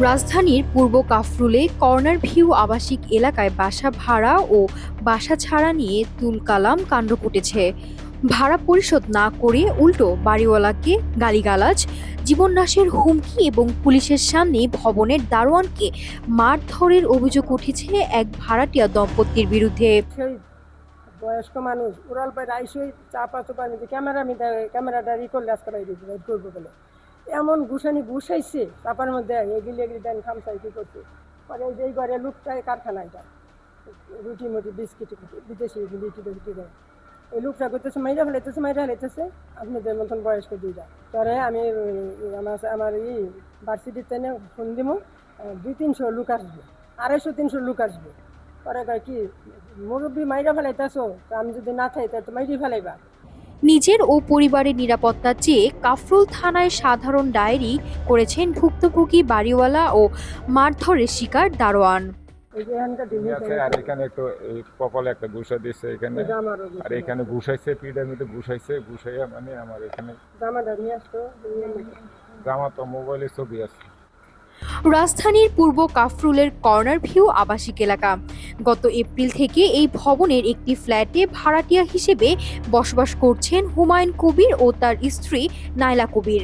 রাজধানীর পূর্ব কাফরুলে corner view আবাসিক এলাকায় বাসা ভাড়া ও বাসা ছাড়া নিয়ে তুলকালাম কাণ্ড ঘটেছে। ভাড়া পরিশোধ না করে উল্টো বাড়িওয়ালাকে গালিগালাজ, জীবননাশের হুমকি এবং পুলিশের সামনে ভবনের দারোয়ানকে মারধরের অভিযোগ উঠেছে এক ভাড়াটিয়া দম্পতির বিরুদ্ধে। সেই বয়স্ক মানুষ উড়াল পায় আইসই চাপা চোপা নিতে ক্যামেরাটা করলে আজকে বাইর করবো বলে এমন ঘুষাইছে চাপার মধ্যে এগুলি দেন খামসাই কি করছে পরে যেই ঘরে লুকটায় কারখানা এটা রুটি মুটি বিস্কিট বিদেশি রুটি বিক্রি করে এই লুকটা করতেছে মাইরা ফেলাইতেছে আপনাদের মতন বয়স্ক দুইটা পরে আমি আমার ভার্সিটিতে ফোন দিব 200-300 লোক আসবে 250-300 লোক আসবে পরে কয় কি মুরব্বী মাইরা ফেলাইতেছো আমি যদি না থাই তাহলে তো মাইরি ফেলাইবা। নিজের ও পরিবারের নিরাপত্তা চেয়ে কাফরুল থানায় সাধারণ ডায়েরি করেছেন ভুক্তভোগী বাড়িওয়ালা ও মারধরের শিকার দারোয়ান। আর এখানে একটু এই কপালে একটা ঘুষা দিচ্ছে এখানে, আর এখানে ঘুষাইছে পিঠের মধ্যে ঘুষাইয়া মানে আমার এখানে জামা তো মোবাইলে ছবি আছে। রাজধানীর পূর্ব কাফরুলের কর্নার ভিউ আবাসিক এলাকা। গত এপ্রিল থেকে এই ভবনের একটি ফ্ল্যাটে ভাড়াটিয়া হিসেবে বসবাস করছেন হুমায়ুন কবির ও তার স্ত্রী নাইলা কবির।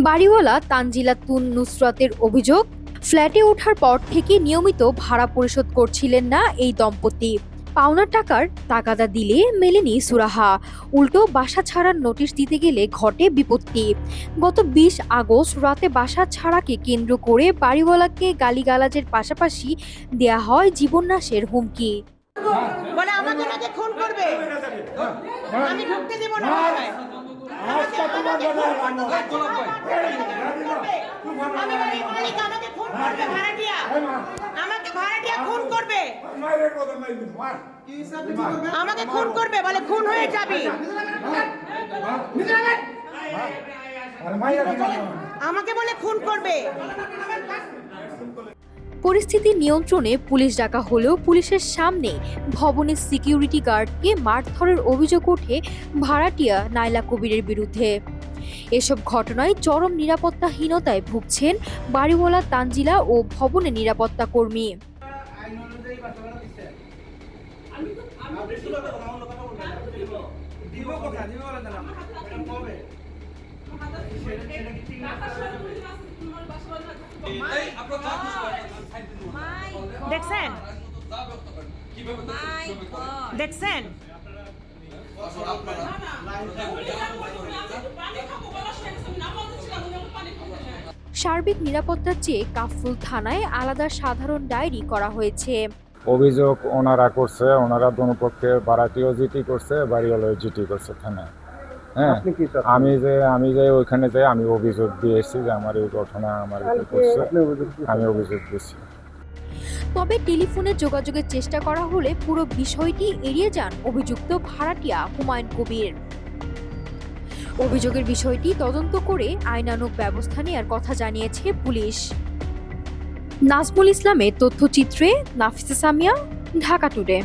বাড়িওয়ালা তানজিলা তুন নুসরাতের অভিযোগ, ফ্ল্যাটে ওঠার পর থেকে নিয়মিত ভাড়া পরিশোধ করছিলেন না এই দম্পতি। পাওনা টাকার তাগাদা দিলে মেলেনি সুরাহা, উল্টো বাসা ছাড়ার নোটিশ দিতে গেলে ঘটে বিপত্তি। গত 20 আগস্ট রাতে বাসা ছাড়াকে কেন্দ্র করে বাড়িওয়ালাকে গালিগালাজের পাশাপাশি দেয়া হয় জীবননাশের হুমকি। বলে আমাকে নাকি খুন করবে, আমি ঢুকতে দেব না। আমাকে খুন করবে বলে খুন হয়ে যাবি, আমাকে বলে খুন করবে। পরিস্থিতি নিয়ন্ত্রণে পুলিশ ডাকা হলেও পুলিশের সামনে ভবনের সিকিউরিটি গার্ডকে মারধরের অভিযোগ ওঠে ভাড়াটিয়া নাইলা কবিরের বিরুদ্ধে। এসব ঘটনায় চরম নিরাপত্তাহীনতায় ভুগছেন বাড়িওয়ালা তানজিলা ও ভবনের নিরাপত্তা কর্মী। দেখছেন দেখছেন সার্বিক নিরাপত্তার চেয়ে কাফরুল থানায় আলাদা সাধারণ ডায়েরি করা হয়েছে। অভিযোগ ওনারা করছে, ওনারা দোনোপক্ষে ভাড়াটিও জিটি করছে, বাড়িওয়ালাও জিটি করছে থানায়। হ্যাঁ, আমি যে ওইখানে যাই আমি অভিযোগ দিয়ে এসেছি যে আমার এই ঘটনা আমার করছে, আমি অভিযোগ দিয়েছি। তবে টেলিফোনে যোগাযোগের চেষ্টা করা হলে পুরো বিষয়টি এড়িয়ে যান অভিযুক্ত ভাড়াটিয়া হুমায়ুন কবির। অভিযোগের বিষয়টি তদন্ত করে আইনানুগ ব্যবস্থা নেওয়ার কথা জানিয়েছে পুলিশ। নাজমুল ইসলামের তথ্যচিত্রে নাফিসা সামিয়া, ঢাকা টুডে।